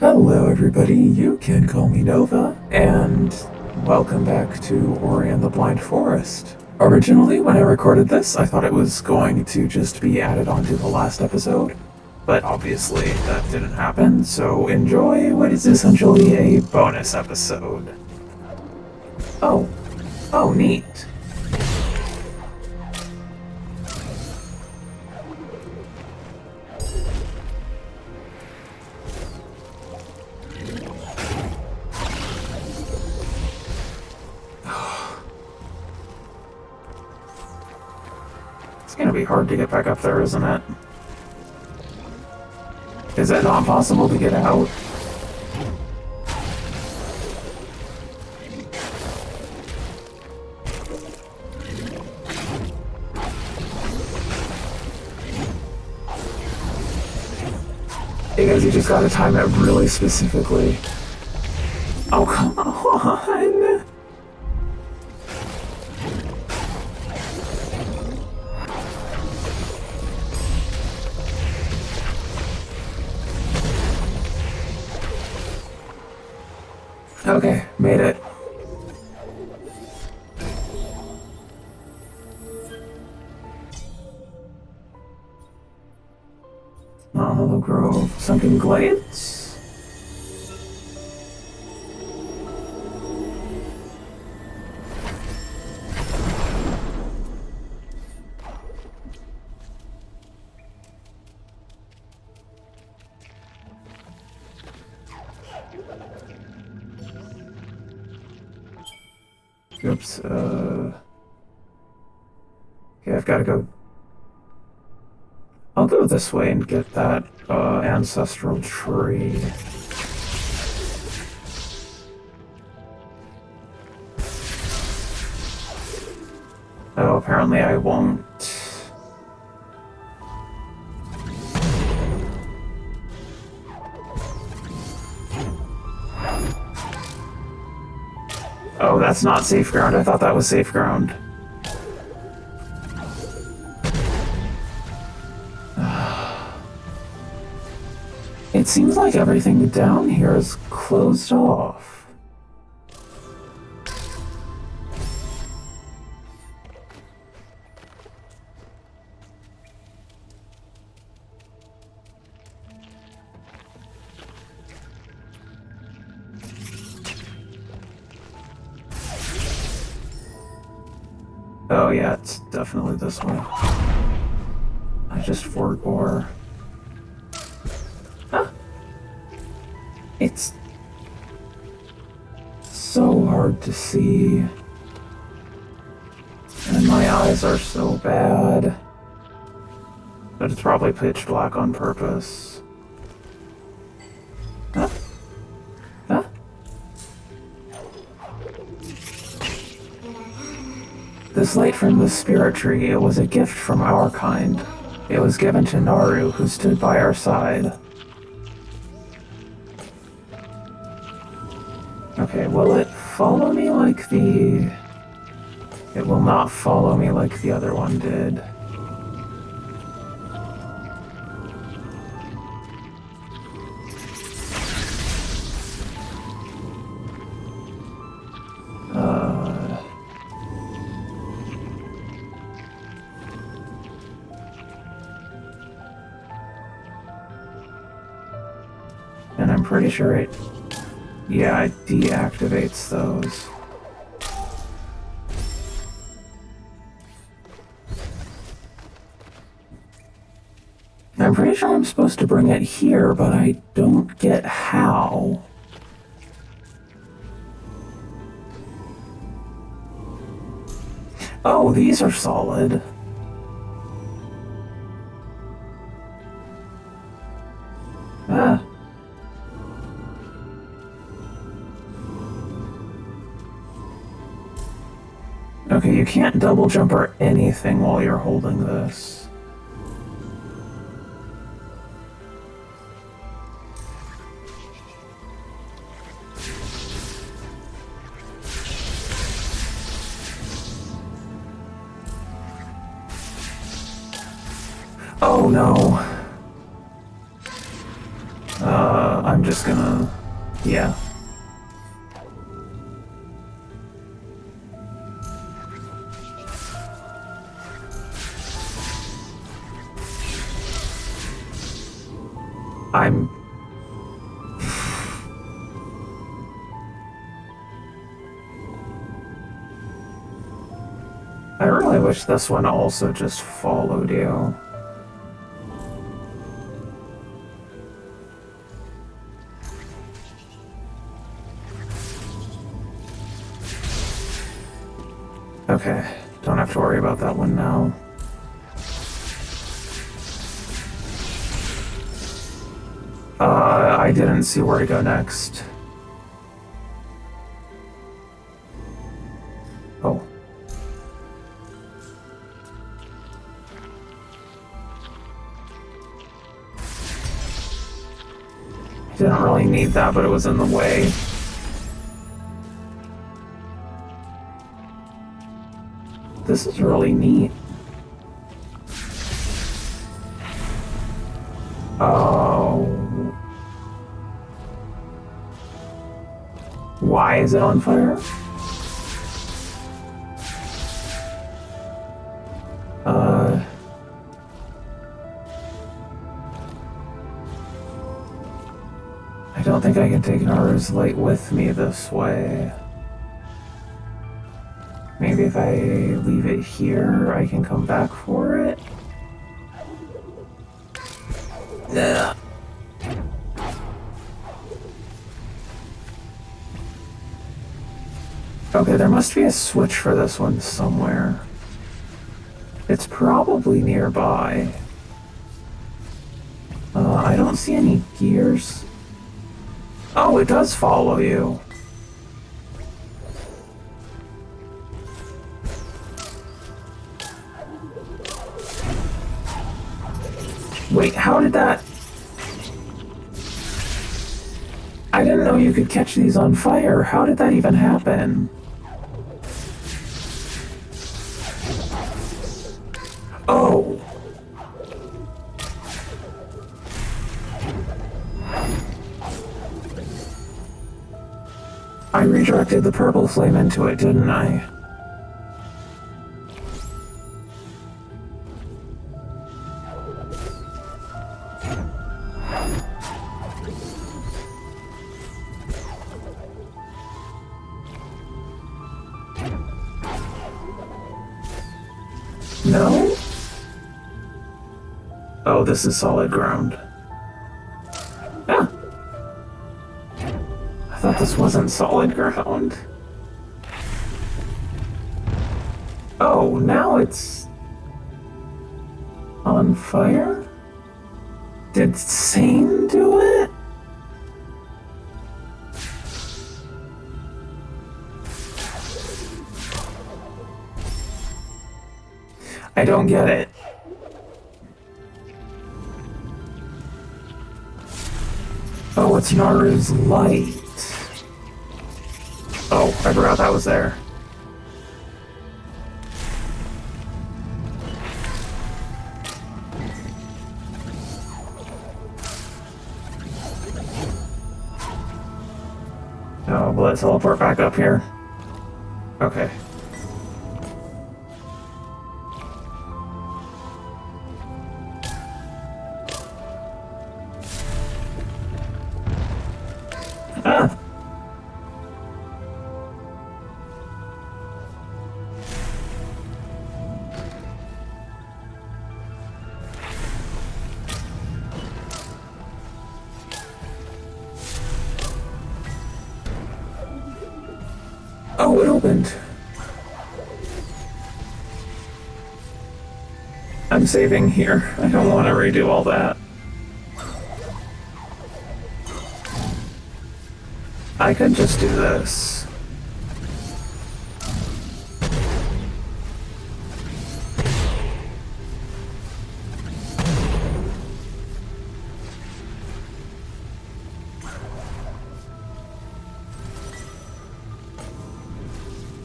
Hello everybody, you can call me Nova, and welcome back to Ori and the Blind Forest. Originally, when I recorded this, I thought it was going to just be added onto the last episode, but obviously that didn't happen, so enjoy what is essentially a bonus episode. Oh, neat. It's gonna be hard to get back up there, isn't it? Is it not possible to get out? Because you just gotta time it really specifically. Oh, come on! Okay, made it. Hollow Grove, Sunken Glades? Oops, okay, I've gotta go. I'll go this way and get that, ancestral tree. Oh, apparently I won't. Oh, that's not safe ground. I thought that was safe ground. It seems like everything down here is closed off. Oh yeah, it's definitely this way. I just forbore. Huh? It's so hard to see. And my eyes are so bad. But it's probably pitch black on purpose. Huh? Huh? This light from the spirit tree, it was a gift from our kind. It was given to Naru, who stood by our side. Okay, will it follow me like the... It will not follow me like the other one did. And I'm pretty sure it... Yeah, it deactivates those. I'm pretty sure I'm supposed to bring it here, but I don't get how. Oh, these are solid. Ah. Okay, you can't double jump or anything while you're holding this. Oh no. I'm I'm just gonna... yeah. I really wish this one also just followed you. Okay, don't have to worry about that one now. I didn't see where to go next. Oh. Didn't really need that, but it was in the way. This is really neat. Oh. Why is it on fire? I don't think I can take Naru's light with me this way. Maybe if I leave it here, I can come back for it? Yeah. Okay, there must be a switch for this one somewhere. It's probably nearby. I don't see any gears. Oh, it does follow you. Wait, how did that... I didn't know you could catch these on fire. How did that even happen? Oh. I redirected the purple flame into it, didn't I? No? Oh, this is solid ground. Ah. I thought this wasn't solid ground. Oh, now it's... on fire? Did Sane do it? I don't get it. Oh, it's Naru's light. Oh, I forgot that was there. Oh, will it teleport back up here? Okay. Ah. Oh, it opened. I'm saving here. I don't want to redo all that. I could just do this.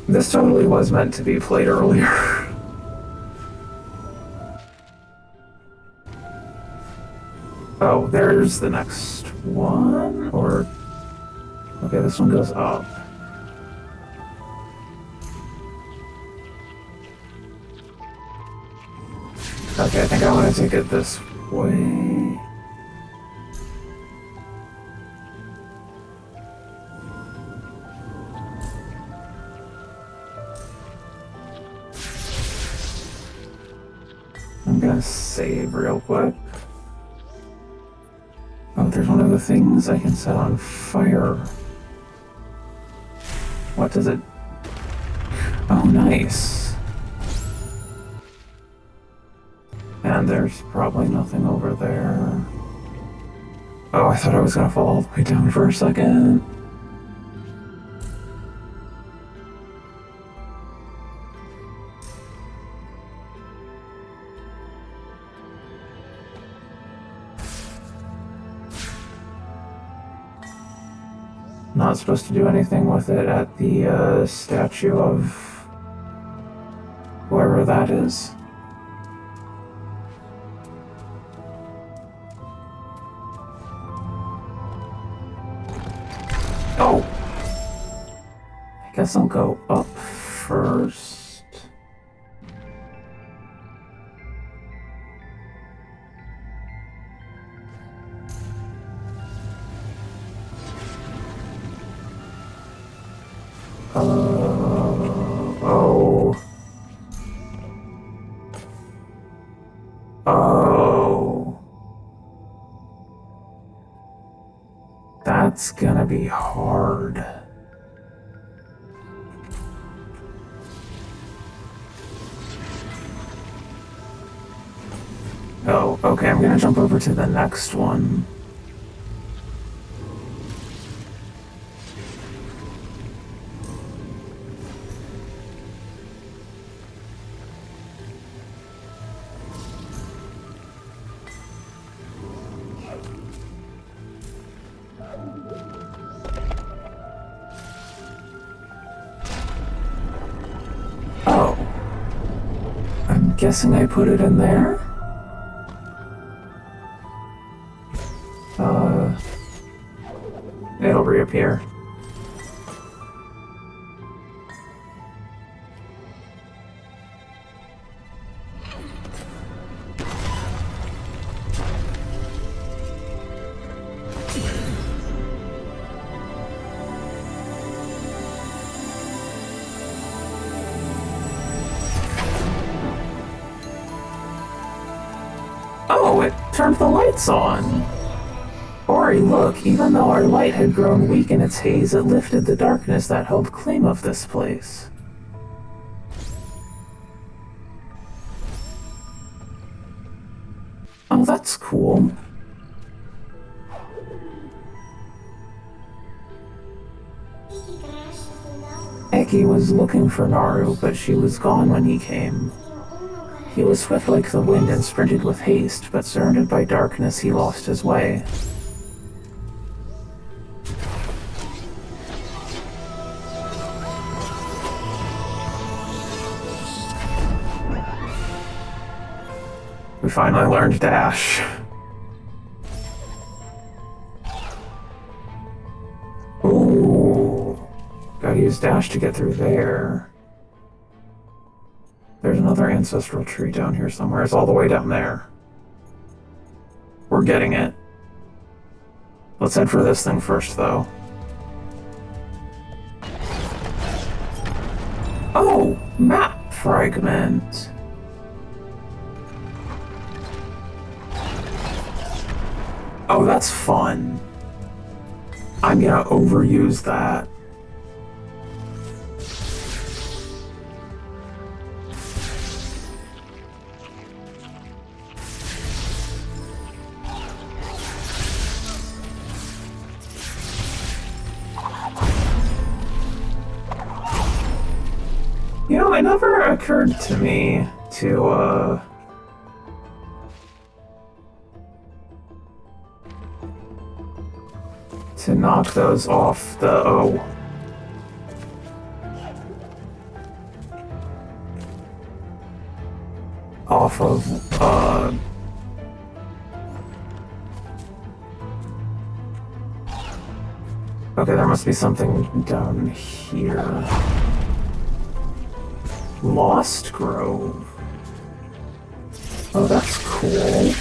This totally was meant to be played earlier. Oh, there's the next one, or... Okay, this one goes up. Okay, I think I want to take it this way. I'm gonna save real quick. Oh, there's one of the things I can set on fire. What does it... Oh, nice. And there's probably nothing over there. Oh, I thought I was gonna fall all the way down for a second. Not supposed to do anything with it at the statue of whoever that is. Oh! I guess I'll go up first. Oh. Oh. That's gonna be hard. Oh, okay, I'm gonna jump over to the next one. Oh. I'm guessing I put it in there? It'll reappear. Oh, it turned the lights on! Ori, look, even though our light had grown weak in its haze, it lifted the darkness that held claim of this place. Oh, that's cool. Eki was looking for Naru, but she was gone when he came. He was swift like the wind and sprinted with haste, but surrounded by darkness, he lost his way. We finally learned dash. Ooh. Gotta use dash to get through there. There's another ancestral tree down here somewhere. It's all the way down there. We're getting it. Let's head for this thing first, though. Oh! Map fragment! Oh, that's fun. I'm gonna overuse that. You know, it never occurred to me to, knock those off the O. Off of, Okay, there must be something down here. Lost Grove. Oh, that's cool.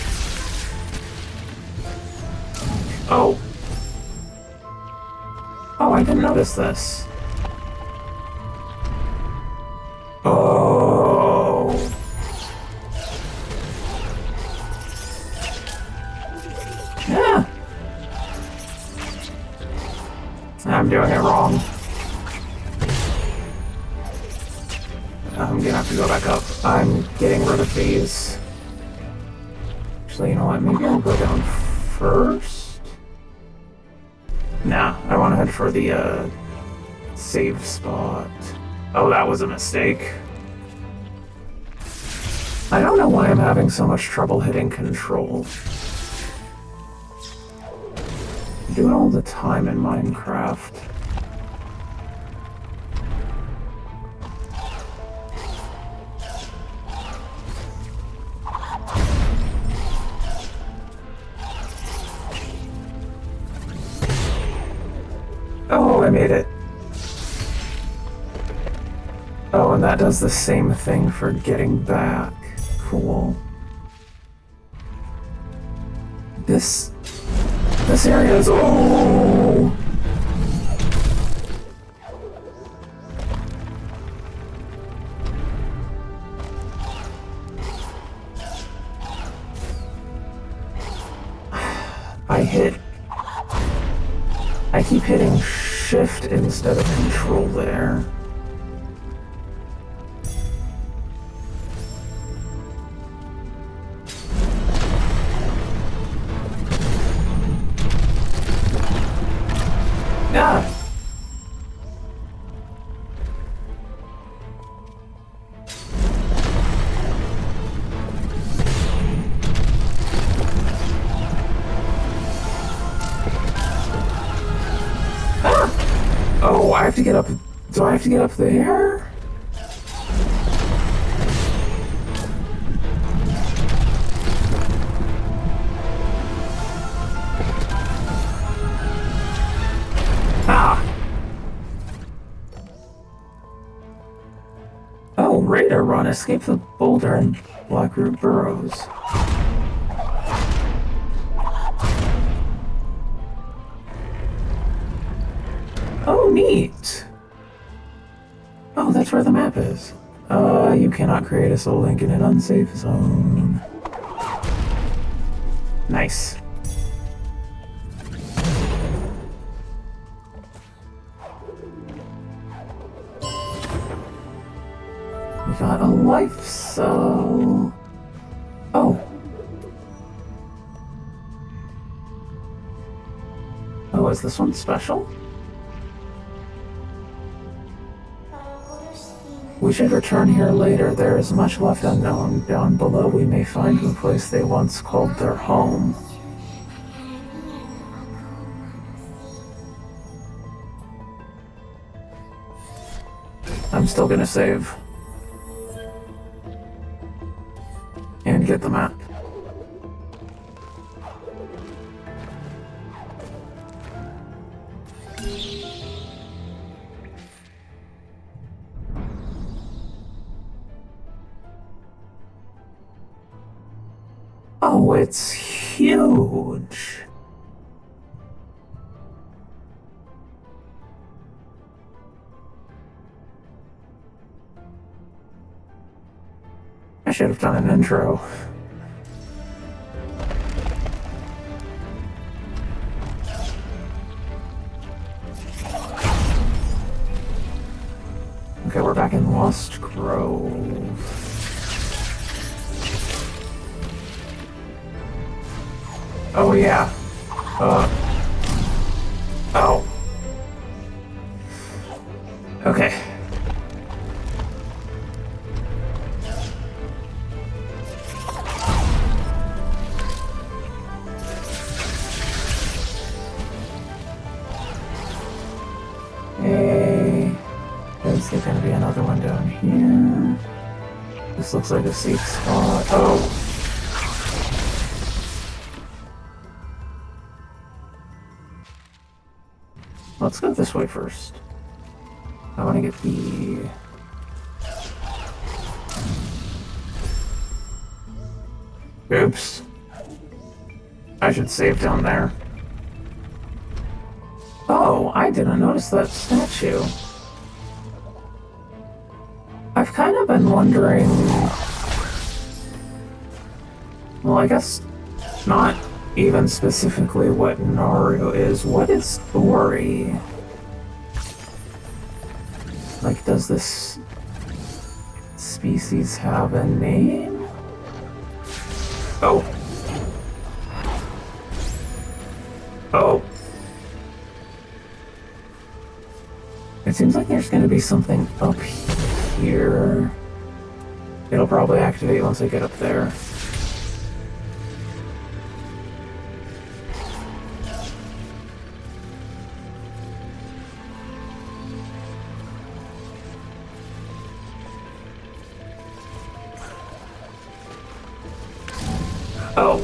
Oh. Oh, I didn't notice this. Oh. Yeah. I'm doing it wrong. I'm gonna have to go back up. I'm getting rid of these. Actually, you know what? Maybe I'll go down first? Nah, I want to head for the, save spot. Oh, that was a mistake. I don't know why I'm having so much trouble hitting control. I do it all the time in Minecraft. Oh, I made it. Oh, and that does the same thing for getting back. Cool. This area is... Oh! I keep hitting shift instead of control there. Ah! Oh, I have to get up. Do I have to get up there? Ah! Oh, radar run. Escape the boulder in Blackroot Burrows. Oh, neat. Oh, that's where the map is. You cannot create a soul link in an unsafe zone. Nice. We got a life cell. Oh. Oh, is this one special? We should return here later. There is much left unknown. Down below we may find the place they once called their home. I'm still gonna save. And get the map. Oh, it's huge. I should have done an intro. Okay, we're back in Lost Grove. Oh, yeah. Oh. Okay. Hey. Is there gonna be another one down here? This looks like a safe spot. Oh. Let's go this way first. I want to get the... Oops. I should save down there. Oh, I didn't notice that statue. I've kind of been wondering... Well, I guess not even specifically what Naru is. What is Ori? Like, does this species have a name? Oh. Oh. It seems like there's gonna be something up here. It'll probably activate once I get up there. Oh.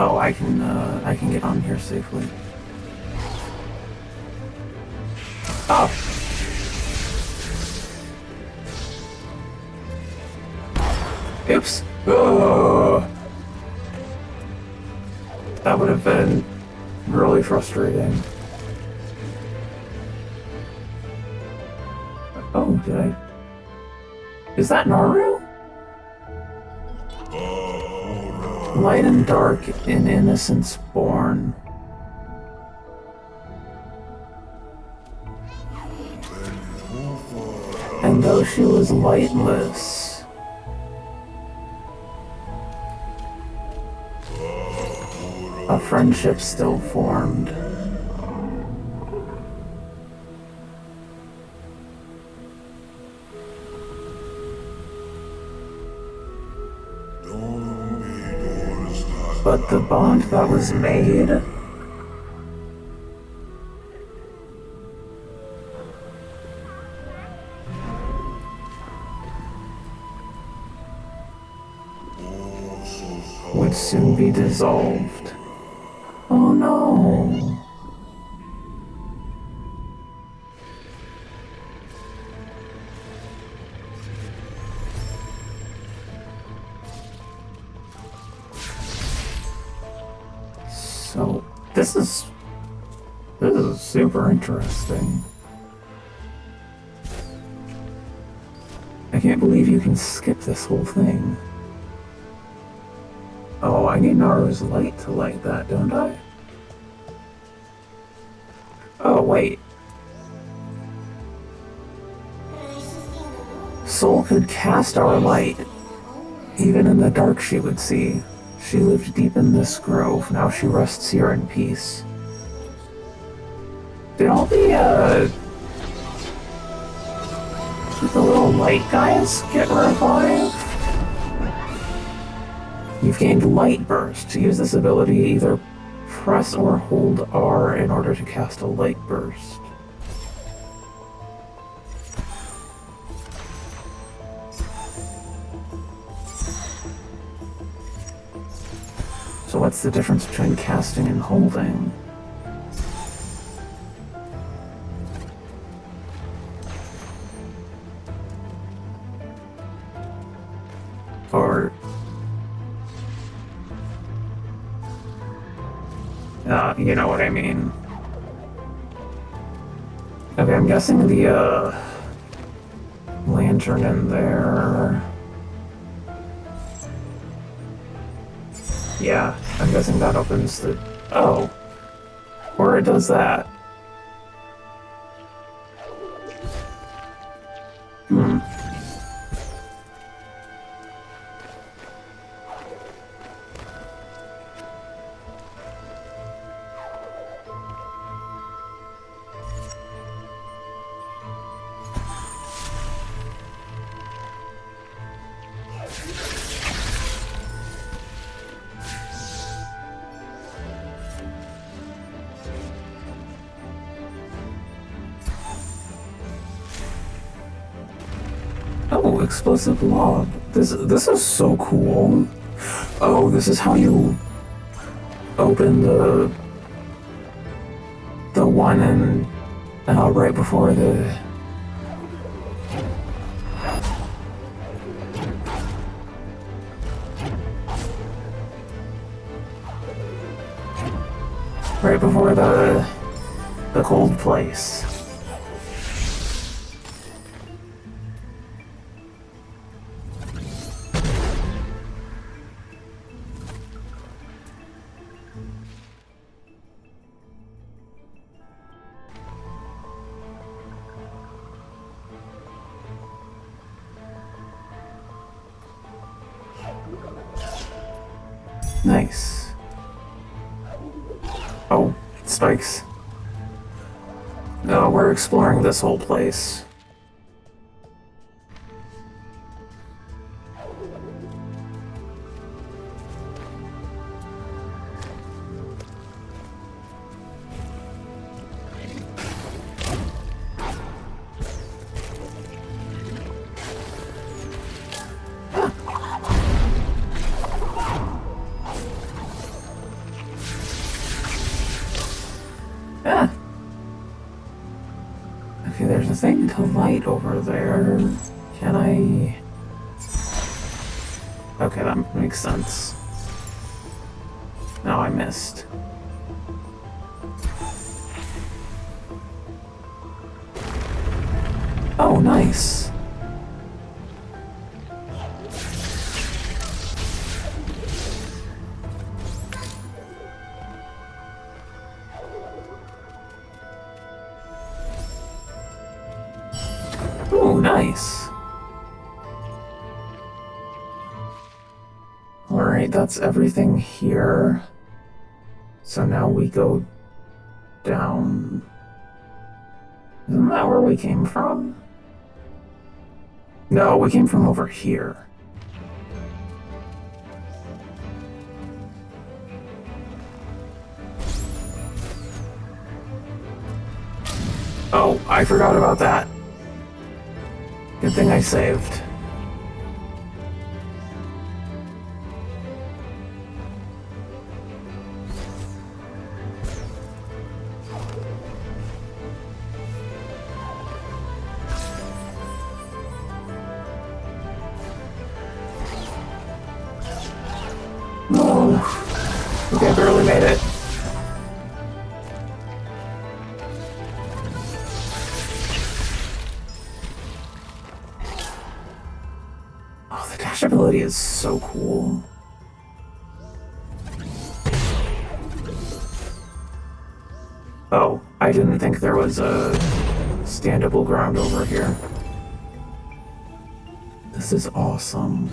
Oh, I can get on here safely. Oh. Oops. Oh. That would have been really frustrating. Oh, did I? Is that Naru? Light and dark in innocence born. And though she was lightless, a friendship still formed. But the bond that was made would soon be dissolved. Oh no. So this is super interesting. I can't believe you can skip this whole thing. Oh, I need Naru's light to light that, don't I? Oh, wait. Soul could cast our light. Even in the dark she would see. She lived deep in this grove, now she rests here in peace. Did all the little light guys get revived? You've gained Light Burst. To use this ability, either press or hold R in order to cast a Light Burst. So what's the difference between casting and holding? Or... you know what I mean. Okay, I'm guessing the, lantern in there... Yeah, I'm guessing that opens the... Oh. Or it does that. Hmm. Oh, explosive lob. This is so cool. Oh, this is how you open the one and right before the. Right before the cold place. Nice. Oh, spikes. No, we're exploring this whole place. Ah. Okay, there's a thing to light over there. Can I... Okay, that makes sense. No, I missed. Oh, nice. Ooh, nice. Alright, that's everything here. So now we go down. Isn't that where we came from? No, we came from over here. Oh, I forgot about that. Good thing I saved. Oh, okay, I barely made it. Oh, the dash ability is so cool. Oh, I didn't think there was a standable ground over here. This is awesome.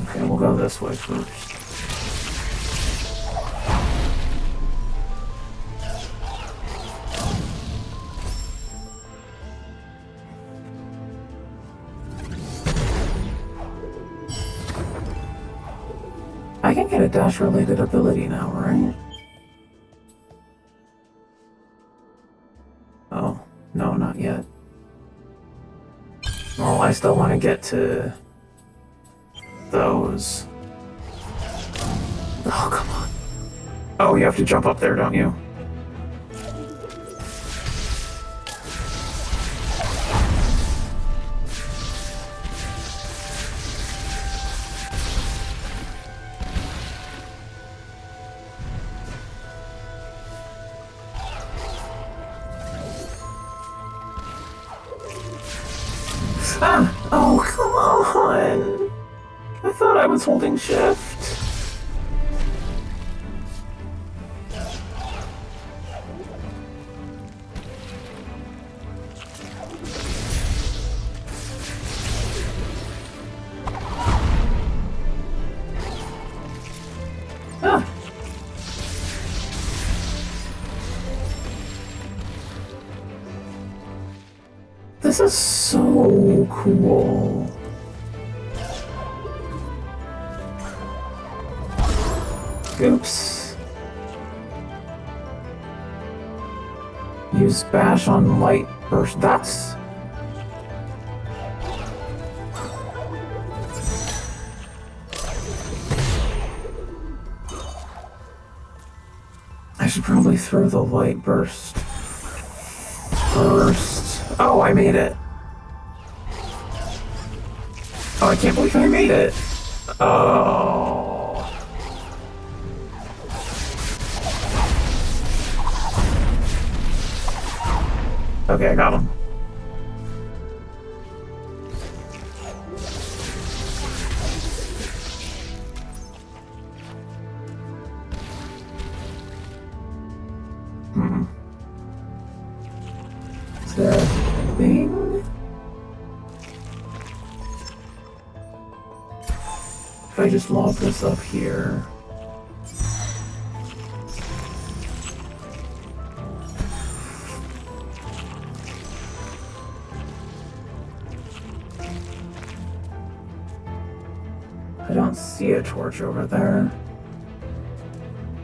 Okay, we'll go this way first. I can get a dash-related ability now, right? Oh, no, not yet. Well, I still want to get to those. Oh, come on. Oh, you have to jump up there, don't you? Ah! Oh, come on! I thought I was holding shift. Ah! This is so cool. Oops. Use bash on light burst. That's... I should probably throw the light burst first. Oh, I made it. Oh, I can't believe I made it. Oh. Okay, I got him. Is there a thing? If I just lob this up here. I don't see a torch over there.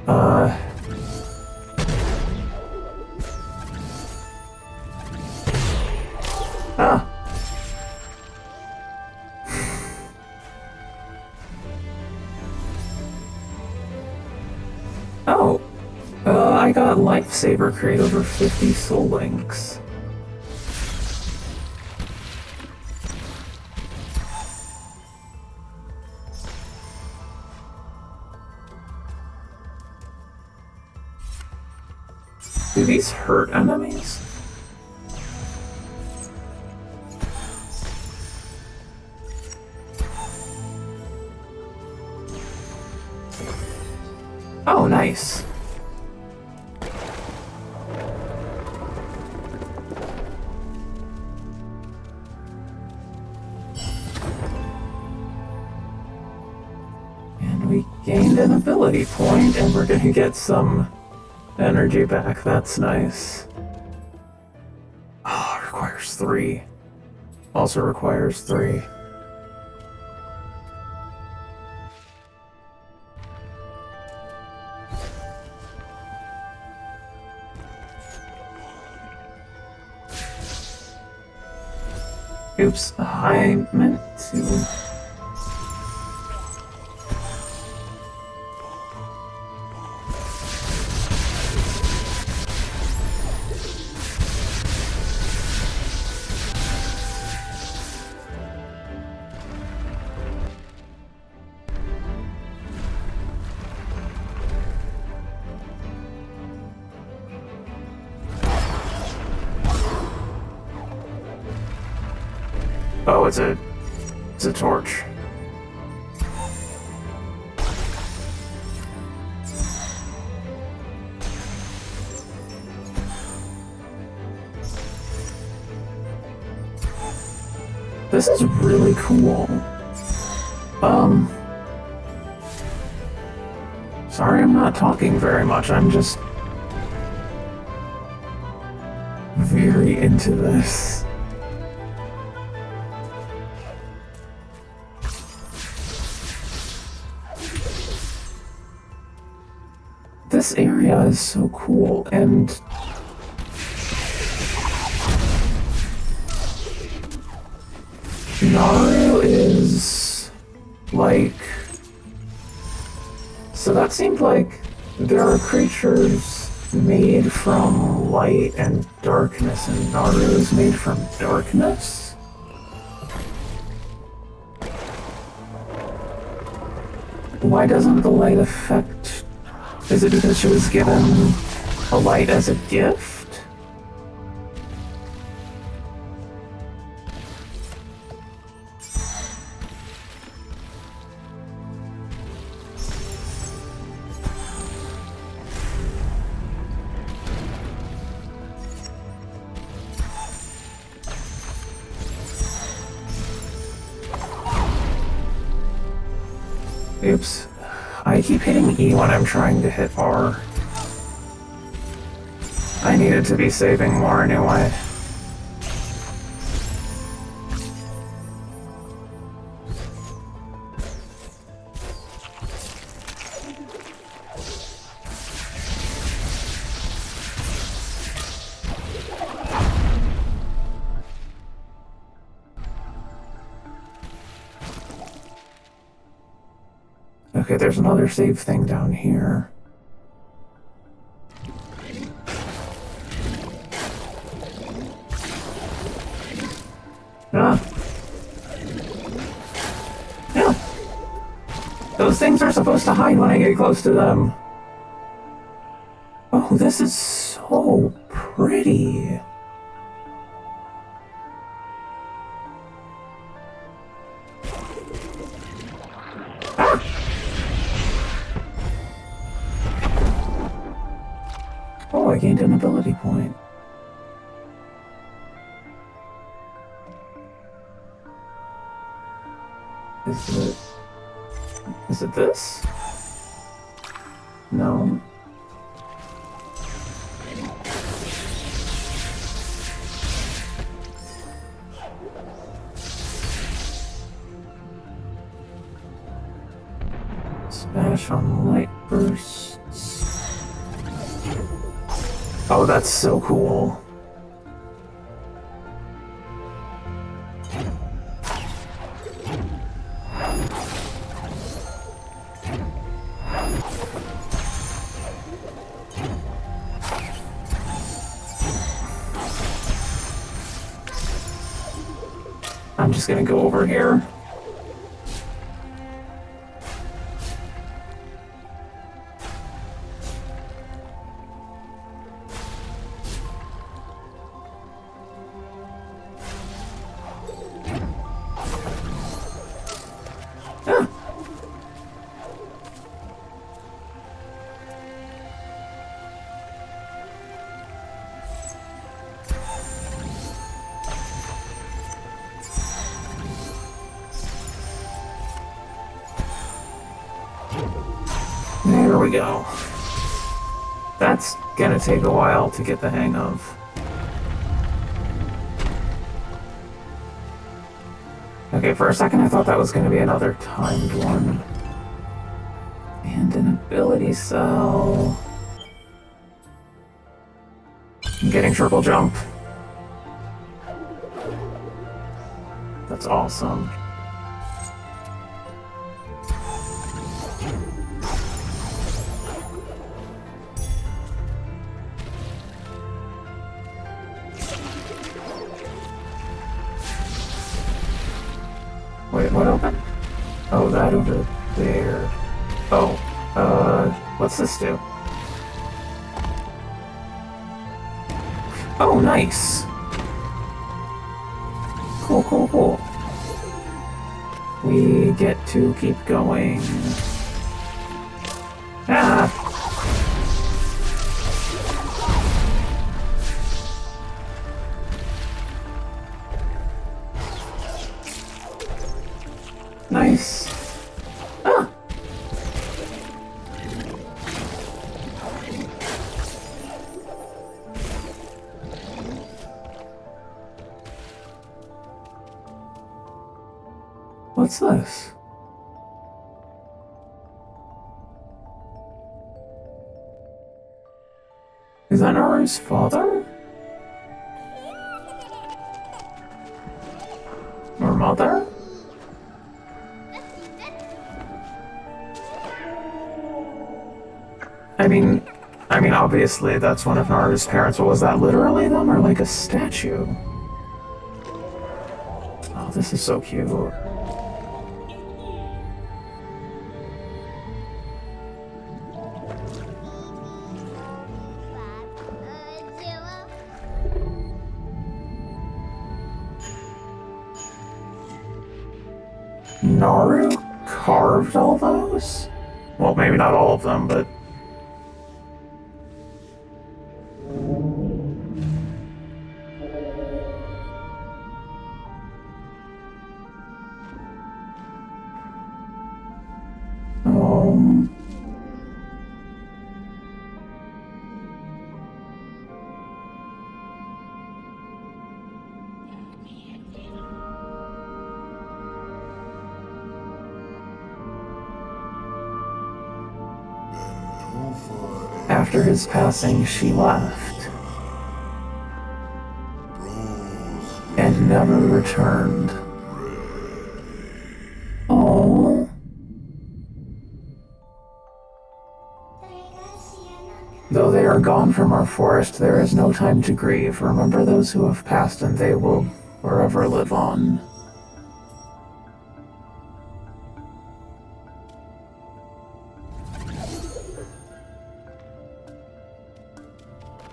Ah! Oh! I got Lifesaver Crate over 50 soul links. Do these hurt enemies? Oh, nice. And we gained an ability point, and we're gonna get some energy back. That's nice. Oh, it requires 3. Also requires 3. Oops, I meant to... Oh, it's a torch. This is really cool. Sorry I'm not talking very much, I'm just very into this. This area is so cool, and Naru is like... So that seemed like there are creatures made from light and darkness, and Naru is made from darkness? Why doesn't the light affect... Is it because she was given a light as a gift? Oops. I keep hitting E when I'm trying to hit R. I needed to be saving more anyway. Okay, there's another save thing down here. Ah. Yeah. Those things are supposed to hide when I get close to them. Oh, this is so pretty. Ah. Oh, I gained an ability point. Is it this? No. Smash on light bursts. Oh, that's so cool. I'm just gonna go over here. Ah. There we go. That's gonna take a while to get the hang of. Okay, for a second I thought that was gonna be another timed one. And an ability cell. I'm getting triple jump. That's awesome. Wait, what opened? Oh, that over there. Oh, what's this do? Oh, nice. Cool, cool, cool. We get to keep going. Ah! Nice. Ah! What's this? Is that Naru's father? Or mother? I mean, obviously that's one of Naru's parents, but was that literally them or like a statue? Oh, this is so cute. Naru carved all those? Well, maybe not all of them, but... After his passing, she left and never returned. Oh, are gone from our forest, there is no time to grieve. Remember those who have passed, and they will forever live on.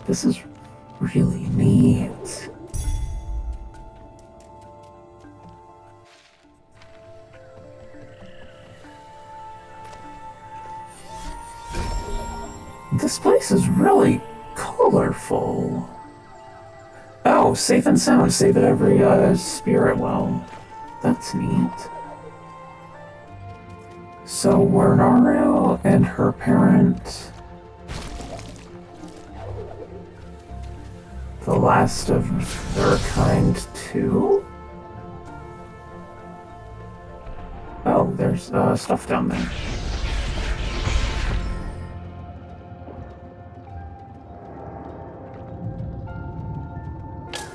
This is really neat. This place is really colorful. Oh, safe and sound. Save at every spirit well. That's neat. So Wernario and her parent, the last of their kind too? Oh, there's stuff down there.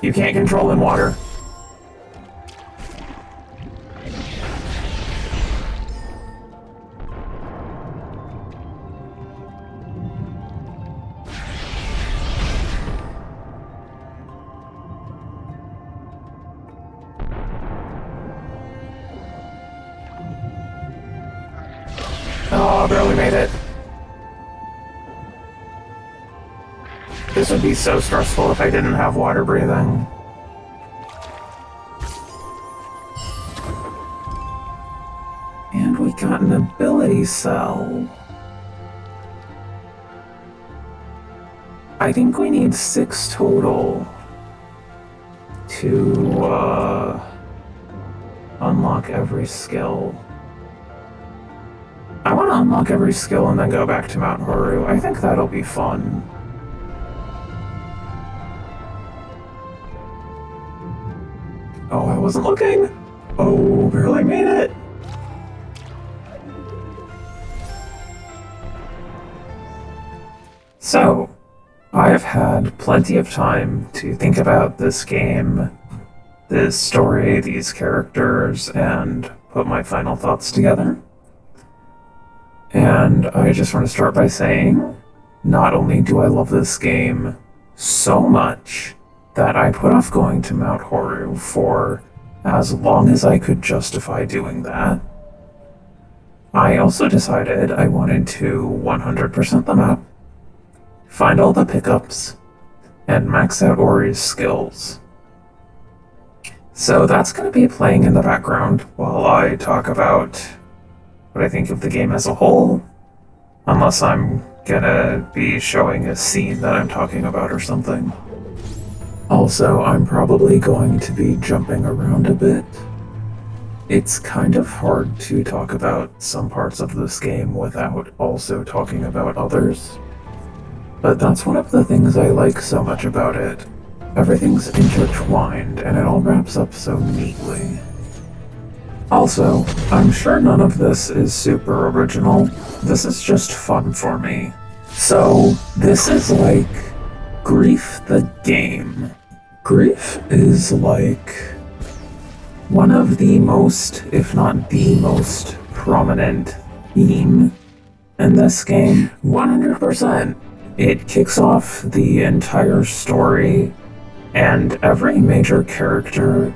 You can't control in water. Oh, I barely made it. This would be so stressful if I didn't have water breathing. And we got an ability cell. I think we need 6 total to unlock every skill. I want to unlock every skill and then go back to Mount Horu. I think that'll be fun. Oh, I wasn't looking. Oh, barely made it. So, I've had plenty of time to think about this game, this story, these characters, and put my final thoughts together. And I just want to start by saying, not only do I love this game so much that I put off going to Mount Horu for as long as I could justify doing that, I also decided I wanted to 100% the map, find all the pickups, and max out Ori's skills. So that's going to be playing in the background while I talk about what I think of the game as a whole, unless I'm gonna be showing a scene that I'm talking about or something. Also, I'm probably going to be jumping around a bit. It's kind of hard to talk about some parts of this game without also talking about others. But that's one of the things I like so much about it. Everything's intertwined, and it all wraps up so neatly. Also, I'm sure none of this is super original. This is just fun for me. So, this is like Grief the game. Grief is like one of the most, if not the most, prominent theme in this game. 100%. It kicks off the entire story, and every major character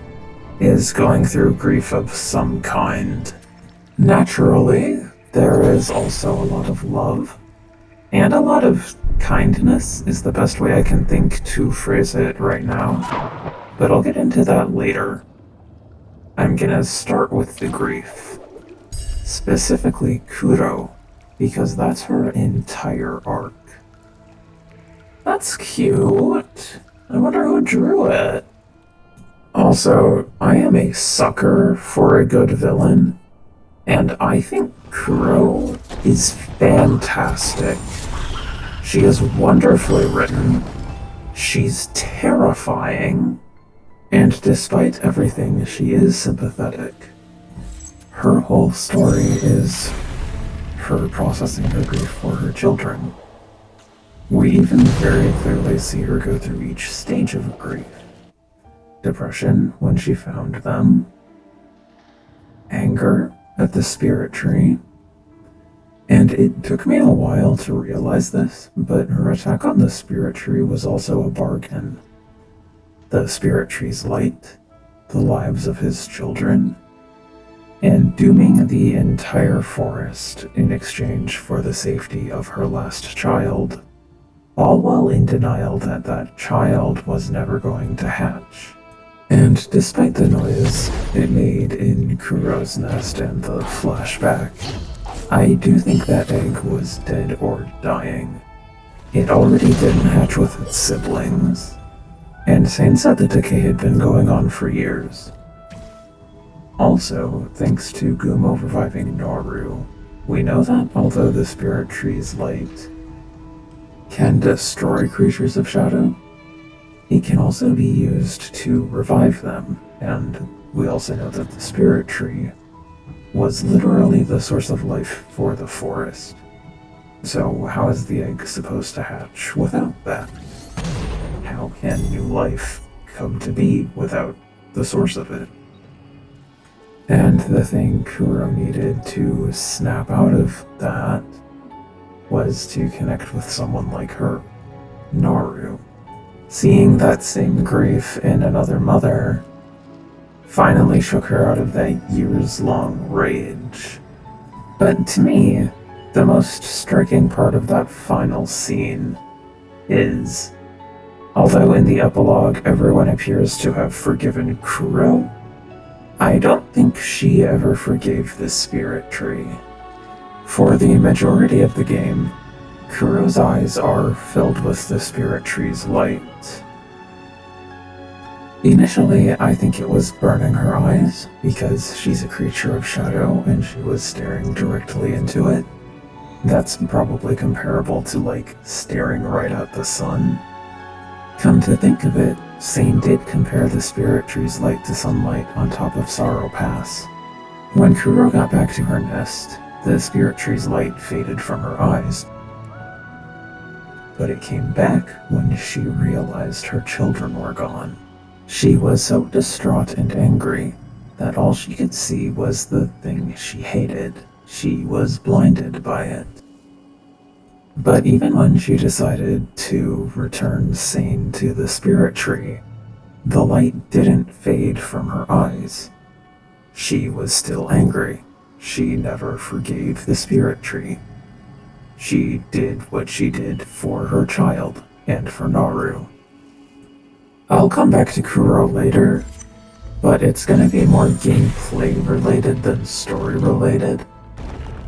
is going through grief of some kind. Naturally, there is also a lot of love, and a lot of kindness is the best way I can think to phrase it right now, but I'll get into that later. I'm gonna start with the grief, specifically Kuro, because that's her entire arc. That's cute. I wonder who drew it. Also, I am a sucker for a good villain, and I think Kuro is fantastic. She is wonderfully written, she's terrifying, and despite everything, she is sympathetic. Her whole story is her processing her grief for her children. We even very clearly see her go through each stage of grief. Depression when she found them, anger at the spirit tree, And it took me a while to realize this, but her attack on the spirit tree was also a bargain. The spirit tree's light, the lives of his children, and dooming the entire forest in exchange for the safety of her last child, all while in denial that that child was never going to hatch. And despite the noise it made in Kuro's nest and the flashback, I do think that egg was dead or dying. It already didn't hatch with its siblings, and Sane said the decay had been going on for years. Also, thanks to Gumo reviving Naru, we know that although the spirit tree's light can destroy creatures of shadow, it can also be used to revive them, and we also know that the spirit tree was literally the source of life for the forest. So how is the egg supposed to hatch without that? How can new life come to be without the source of it? And the thing Kuro needed to snap out of that was to connect with someone like her, Naru. Seeing that same grief in another mother finally shook her out of that years-long rage. But to me, the most striking part of that final scene is, although in the epilogue everyone appears to have forgiven Kuro, I don't think she ever forgave the spirit tree. For the majority of the game, Kuro's eyes are filled with the spirit tree's light. Initially, I think it was burning her eyes, because she's a creature of shadow and she was staring directly into it. That's probably comparable to, like, staring right at the sun. Come to think of it, Sane did compare the spirit tree's light to sunlight on top of Sorrow Pass. When Kuro got back to her nest, the spirit tree's light faded from her eyes, but it came back when she realized her children were gone. She was so distraught and angry that all she could see was the thing she hated. She was blinded by it. But even when she decided to return Sane to the spirit tree, the light didn't fade from her eyes. She was still angry. She never forgave the spirit tree. She did what she did for her child and for Naru. I'll come back to Kuro later, but it's gonna be more gameplay related than story related.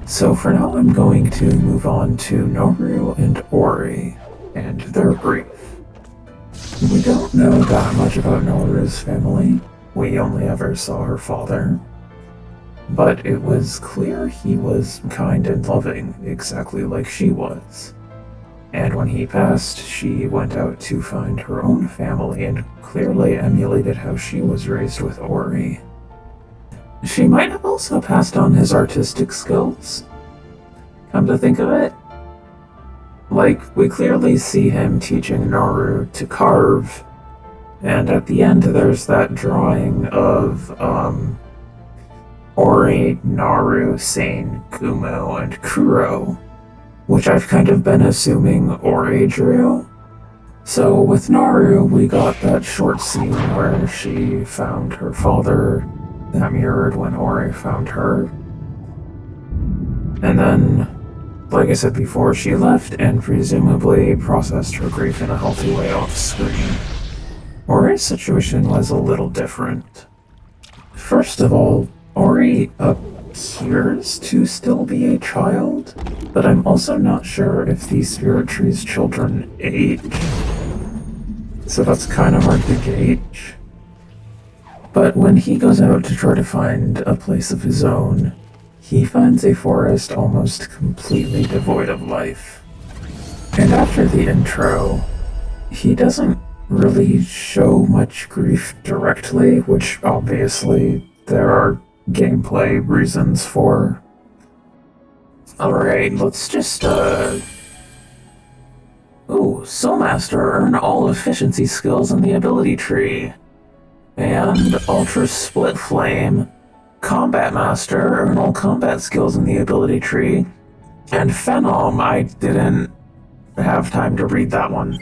So for now I'm going to move on to Naru and Ori and their grief. We don't know that much about Naru's family. We only ever saw her father. But it was clear he was kind and loving, exactly like she was. And when he passed, she went out to find her own family and clearly emulated how she was raised with Ori. She might have also passed on his artistic skills. Come to think of it, like, we clearly see him teaching Naru to carve, and at the end there's that drawing of, Ori, Naru, Sane, Gumo, and Kuro, which I've kind of been assuming Ori drew. So with Naru, we got that short scene where she found her father that mirrored when Ori found her. And then, like I said before, she left and presumably processed her grief in a healthy way off screen. Ori's situation was a little different. First of all, Ori appears to still be a child, but I'm also not sure if the spirit tree's children age. So that's kind of hard to gauge. But when he goes out to try to find a place of his own, he finds a forest almost completely devoid of life. And after the intro, he doesn't really show much grief directly, which obviously there are gameplay reasons for. Alright, let's just, Ooh, Soul Master, earn all efficiency skills in the ability tree. And Ultra Split Flame. Combat Master, earn all combat skills in the ability tree. And Phenom, I didn't have time to read that one,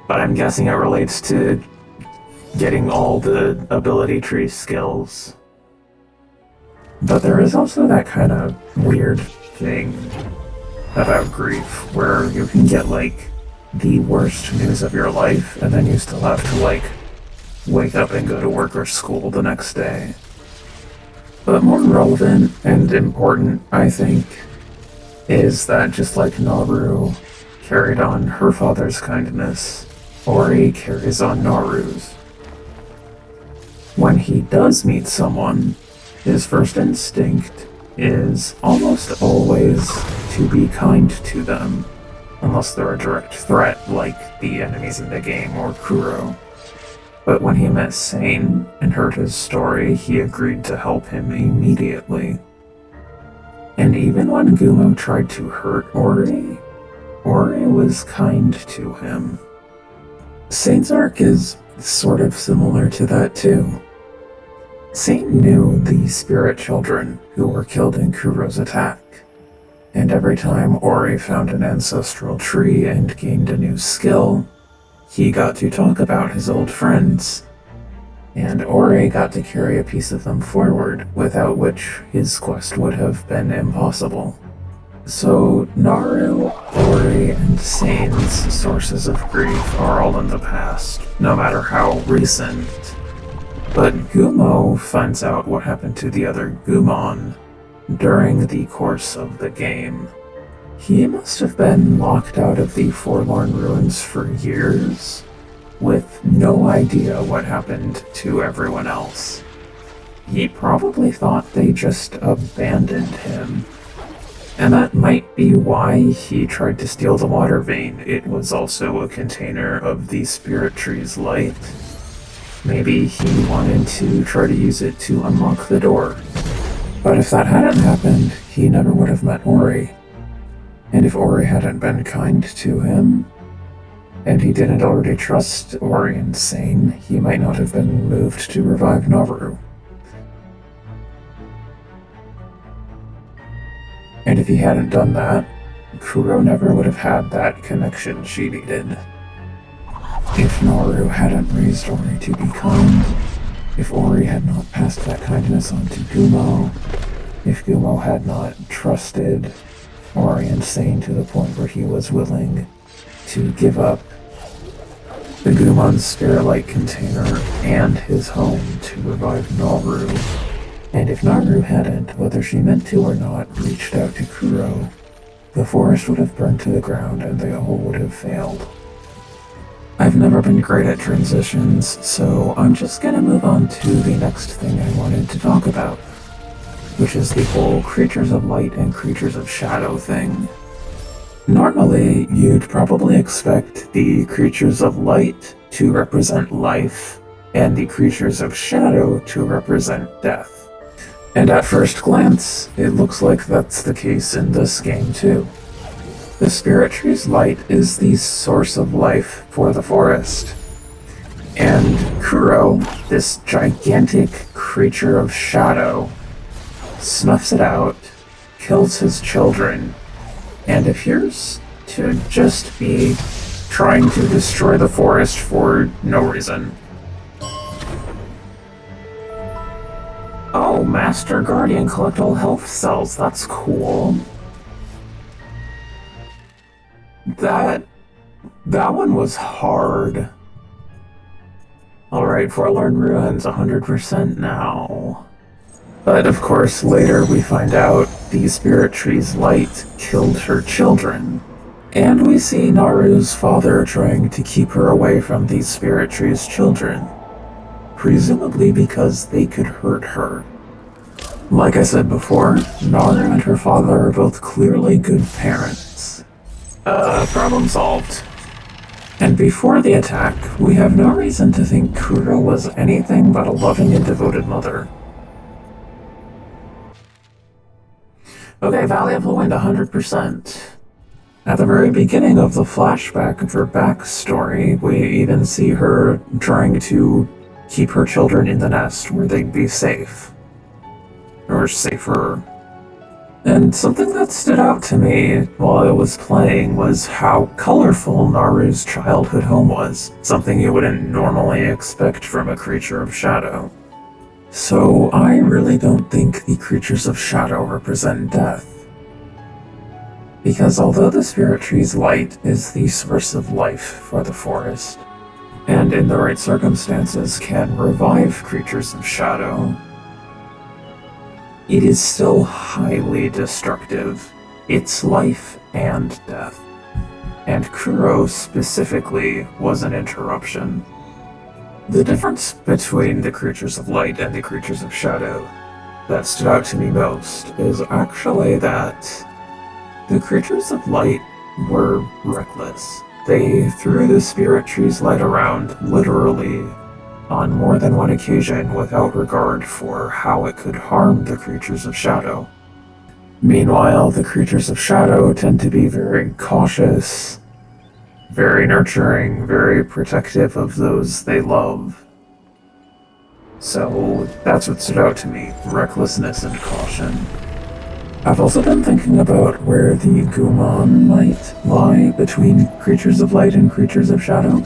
but I'm guessing it relates to getting all the ability tree skills. But there is also that kind of weird thing about grief where you can get like the worst news of your life and then you still have to like wake up and go to work or school the next day. But more relevant and important, I think, is that just like Naru carried on her father's kindness, Ori carries on Naru's. When he does meet someone, his first instinct is almost always to be kind to them, unless they're a direct threat like the enemies in the game or Kuro. But when he met Sane and heard his story, he agreed to help him immediately. And even when Gumo tried to hurt Ori was kind to him. Sane's arc is sort of similar to that too. Sane knew the spirit children who were killed in Kuro's attack, and every time Ori found an ancestral tree and gained a new skill, he got to talk about his old friends, and Ori got to carry a piece of them forward, without which his quest would have been impossible. So Naru, Ori, and Sane's sources of grief are all in the past, no matter how recent. But Gumo finds out what happened to the other Gumon during the course of the game. He must have been locked out of the Forlorn Ruins for years, with no idea what happened to everyone else. He probably thought they just abandoned him. And that might be why he tried to steal the water vein. It was also a container of the spirit tree's light. Maybe he wanted to try to use it to unlock the door. But if that hadn't happened, he never would have met Ori. And if Ori hadn't been kind to him, and he didn't already trust Ori and Sane, he might not have been moved to revive Naru. And if he hadn't done that, Kuro never would have had that connection she needed. If Naru hadn't raised Ori to be kind, if Ori had not passed that kindness on to Gumo, if Gumo had not trusted Ori and Sane to the point where he was willing to give up the Gumon's spirit-like container and his home to revive Naru, and if Naru hadn't, whether she meant to or not, reached out to Kuro, the forest would have burned to the ground and they all would have failed. I've never been great at transitions, so I'm just gonna move on to the next thing I wanted to talk about, which is the whole creatures of light and creatures of shadow thing. Normally, you'd probably expect the creatures of light to represent life, and the creatures of shadow to represent death. And at first glance, it looks like that's the case in this game too. The Spirit Tree's light is the source of life for the forest. And Kuro, this gigantic creature of shadow, snuffs it out, kills his children, and appears to just be trying to destroy the forest for no reason. Oh, Master Guardian, collect all health cells, that's cool. That one was hard. Alright, Forlorn Ruins, 100% now. But of course, later we find out the Spirit Tree's light killed her children. And we see Naru's father trying to keep her away from the Spirit Tree's children. Presumably because they could hurt her. Like I said before, Naru and her father are both clearly good parents. Problem solved. And before the attack, we have no reason to think Kuro was anything but a loving and devoted mother. Okay, Valley of the Wind, 100%. At the very beginning of the flashback of her backstory, we even see her trying to keep her children in the nest where they'd be safe. Or safer. And something that stood out to me while I was playing was how colorful Naru's childhood home was, something you wouldn't normally expect from a creature of shadow. So I really don't think the creatures of shadow represent death. Because although the spirit tree's light is the source of life for the forest, and in the right circumstances can revive creatures of shadow, it is still highly destructive. It's life and death. And Kuro specifically was an interruption. The difference between the creatures of light and the creatures of shadow that stood out to me most is actually that the creatures of light were reckless. They threw the spirit tree's light around, literally, on more than one occasion without regard for how it could harm the creatures of shadow. Meanwhile, the creatures of shadow tend to be very cautious, very nurturing, very protective of those they love. So that's what stood out to me, recklessness and caution. I've also been thinking about where the Gumon might lie between creatures of light and creatures of shadow.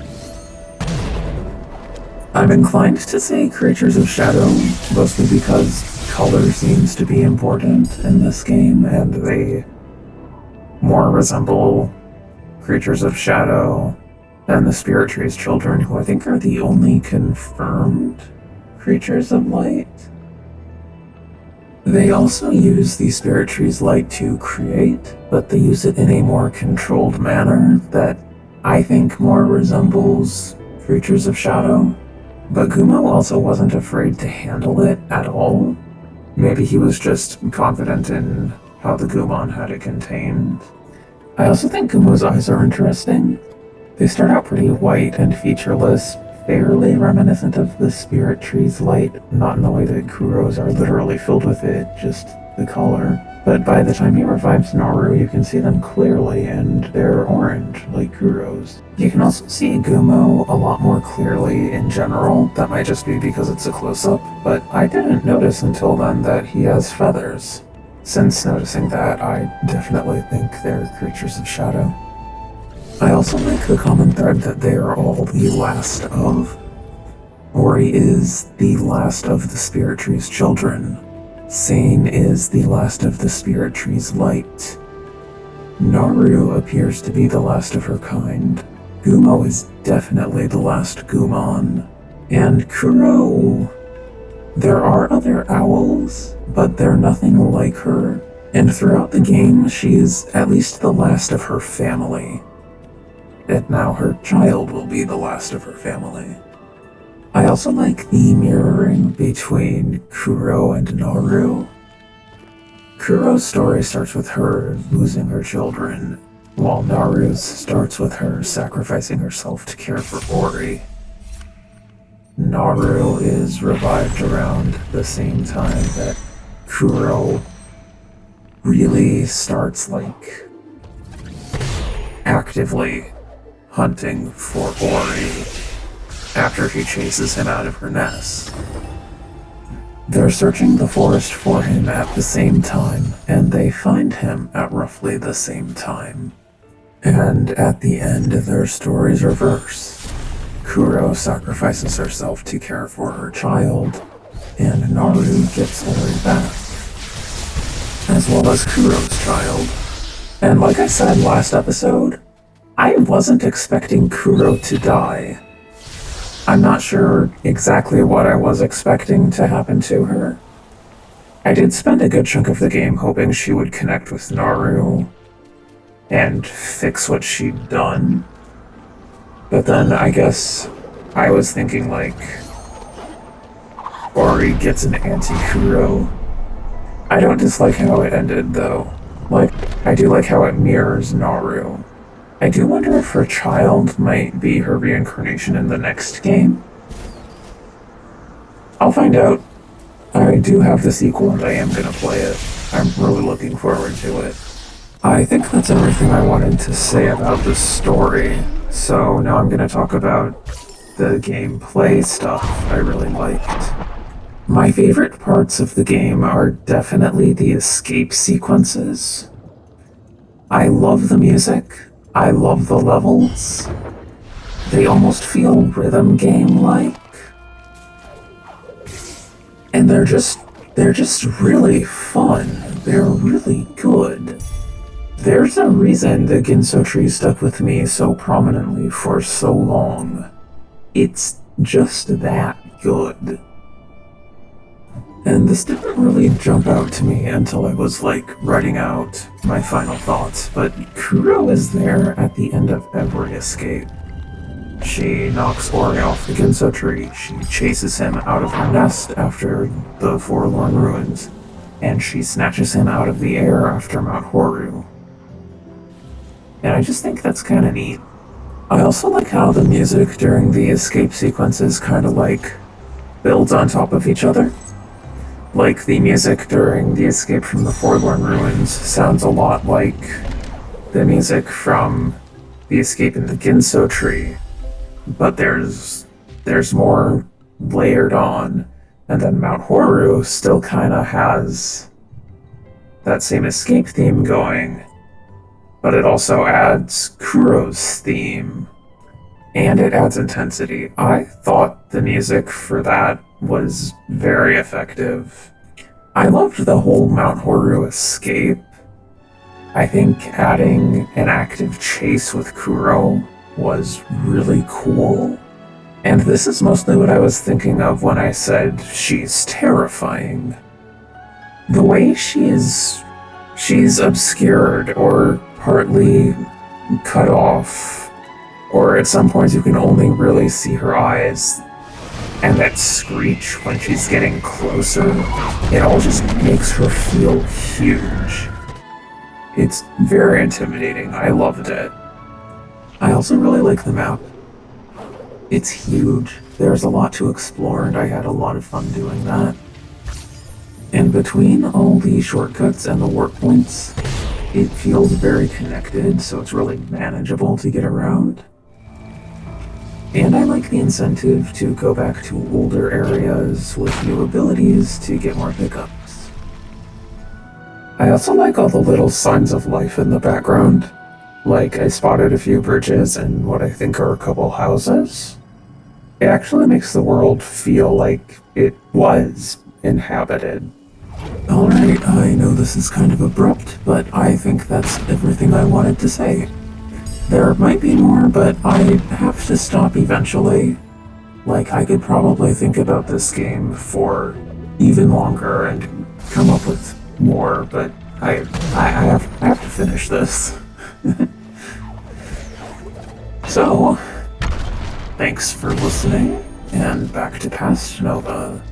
I'm inclined to say creatures of shadow, mostly because color seems to be important in this game, and they more resemble creatures of shadow than the spirit tree's children, who I think are the only confirmed creatures of light. They also use the spirit tree's light to create, but they use it in a more controlled manner that I think more resembles creatures of shadow. But Gumo also wasn't afraid to handle it at all. Maybe he was just confident in how the Gumon had it contained. I also think Gumo's eyes are interesting. They start out pretty white and featureless, fairly reminiscent of the spirit tree's light, not in the way that Kuro's are literally filled with it, just the color. But by the time he revives Naru, you can see them clearly, and they're orange, like Kuro's. You can also see Gumo a lot more clearly in general. That might just be because it's a close-up, but I didn't notice until then that he has feathers. Since noticing that, I definitely think they're creatures of shadow. I also like the common thread that they are all the last of. Ori is the last of the spirit tree's children. Sane is the last of the spirit tree's light. Naru appears to be the last of her kind. Gumo is definitely the last Gumon. And Kuro... There are other owls, but they're nothing like her. And throughout the game, she's at least the last of her family. And now her child will be the last of her family. I also like the mirroring between Kuro and Naru. Kuro's story starts with her losing her children, while Naru's starts with her sacrificing herself to care for Ori. Naru is revived around the same time that Kuro really starts, actively hunting for Ori after he chases him out of her nest. They're searching the forest for him at the same time, and they find him at roughly the same time. And at the end, their stories reverse. Kuro sacrifices herself to care for her child, and Naru gets Ori back, as well as Kuro's child. And like I said last episode, I wasn't expecting Kuro to die. I'm not sure exactly what I was expecting to happen to her. I did spend a good chunk of the game hoping she would connect with Naru and fix what she'd done. But then I guess I was thinking Ori gets an anti-Kuro. I don't dislike how it ended though. I do like how it mirrors Naru. I do wonder if her child might be her reincarnation in the next game. I'll find out. I do have the sequel and I am going to play it. I'm really looking forward to it. I think that's everything I wanted to say about the story. So now I'm going to talk about the gameplay stuff I really liked. My favorite parts of the game are definitely the escape sequences. I love the music. I love the levels. They almost feel rhythm game-like. And they're just really fun. They're really good. There's a reason the Ginso tree stuck with me so prominently for so long. It's just that good. And this didn't really jump out to me until I was like writing out my final thoughts, but Kuro is there at the end of every escape. She knocks Ori off the Ginso tree, she chases him out of her nest after the Forlorn Ruins, and she snatches him out of the air after Mount Horu. And I just think that's kind of neat. I also like how the music during the escape sequences kind of like builds on top of each other. Like the music during the escape from the Forlorn Ruins sounds a lot like the music from the escape in the Ginso tree, but there's more layered on, and then Mount Horu still kind of has that same escape theme going, but it also adds Kuro's theme, and it adds intensity. I thought the music for that was very effective. I loved the whole Mount Horu escape. I think adding an active chase with Kuro was really cool. And this is mostly what I was thinking of when I said she's terrifying. The way she's obscured or partly cut off, or at some points you can only really see her eyes, and that screech when she's getting closer, it all just makes her feel huge. It's very intimidating. I loved it. I also really like the map. It's huge. There's a lot to explore, and I had a lot of fun doing that. And between all the shortcuts and the warp points, it feels very connected, so it's really manageable to get around. And I like the incentive to go back to older areas with new abilities to get more pickups. I also like all the little signs of life in the background. Like, I spotted a few bridges and what I think are a couple houses. It actually makes the world feel like it was inhabited. Alright, I know this is kind of abrupt, but I think that's everything I wanted to say. There might be more, but I have to stop eventually. Like, I could probably think about this game for even longer and come up with more, but I have to finish this. So, thanks for listening, and back to Past Nova.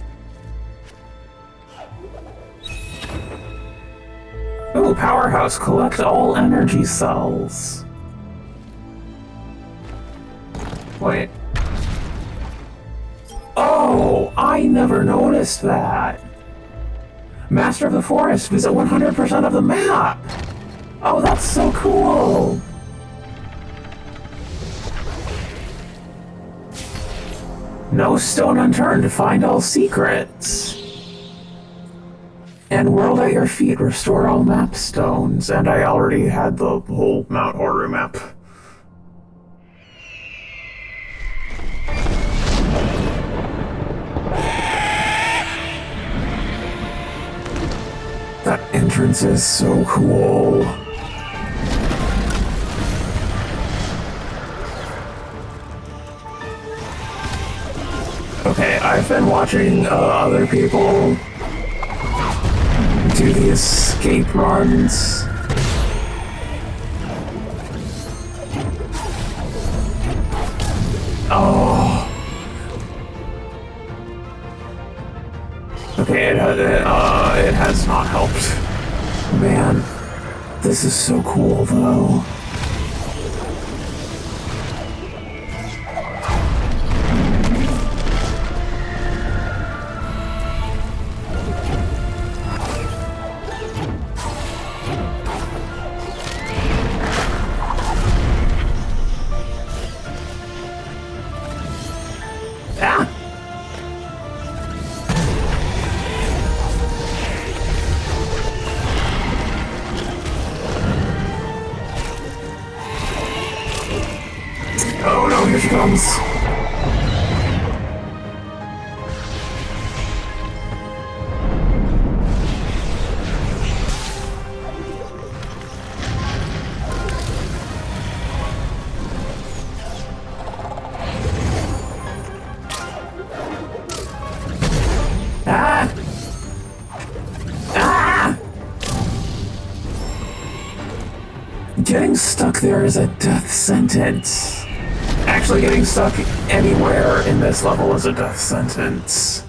Oh, Powerhouse, collect all energy cells. Wait. Oh, I never noticed that. Master of the Forest, visit 100% of the map. Oh, that's so cool. No stone unturned to find all secrets. And world at your feet, restore all map stones. And I already had the whole Mount Horu map. That entrance is so cool. Okay, I've been watching other people do the escape runs. Oh. Okay, it has not helped. Man, this is so cool though. Getting stuck there is a death sentence. Actually, getting stuck anywhere in this level is a death sentence.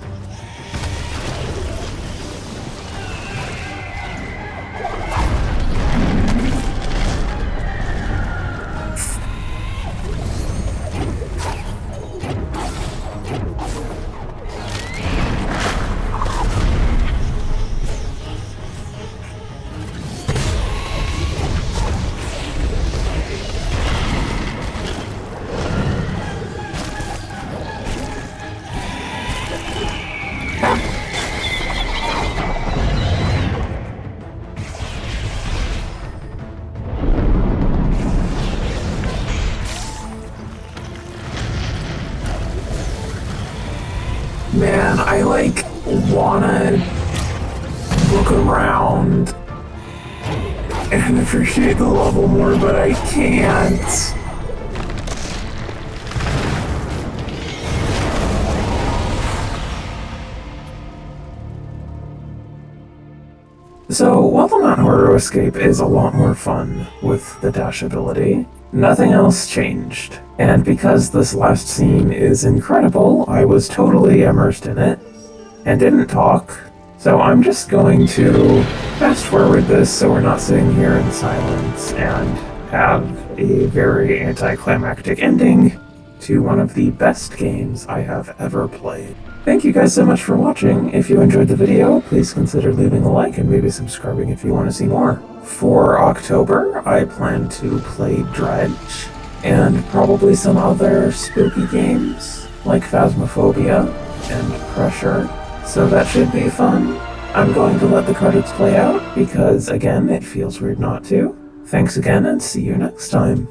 Man, I wanna look around and appreciate the level more, but I can't. So, while the Mount Horror Escape is a lot more fun with the dash ability, nothing else changed. And because this last scene is incredible, I was totally immersed in it and didn't talk. So I'm just going to fast forward this so we're not sitting here in silence and have a very anticlimactic ending to one of the best games I have ever played. Thank you guys so much for watching. If you enjoyed the video, please consider leaving a like and maybe subscribing if you want to see more. For October, I plan to play Dredge, and probably some other spooky games, like Phasmophobia and Pressure, so that should be fun. I'm going to let the credits play out, because again, it feels weird not to. Thanks again, and see you next time.